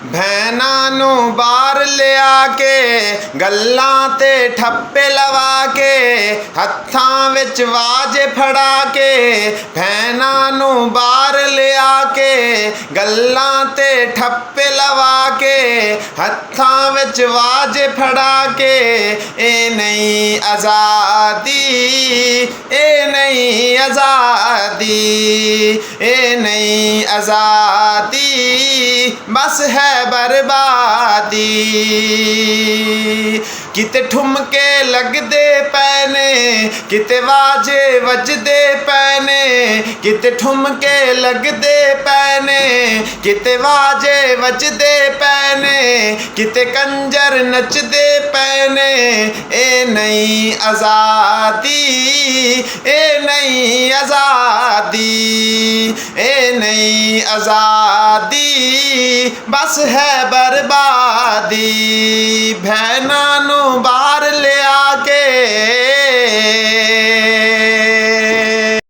भैनां नू बाहर लिया के गल्लां ते ठप्पे लवा के हत्थां विच वाजे फड़ा के भैनां नू बाहर लिया के गल्लां ते ठप्पे लवा के हत्थां विच वाजे फड़ा के ए नहीं आज़ादी, ए नहीं आज़ादी, ए नहीं आज़ादी बस है बर्बादी। किते ठुमके लगदे पैने किते वाजे वजदे पैने, किते ठुमके लगदे पैने किते वाजे वजदे पैने, किते कंजर नचदे पैने ए नहीं आज़ादी, ए नहीं आज़ादी, ए नहीं आज़ादी बस है बर्बादी।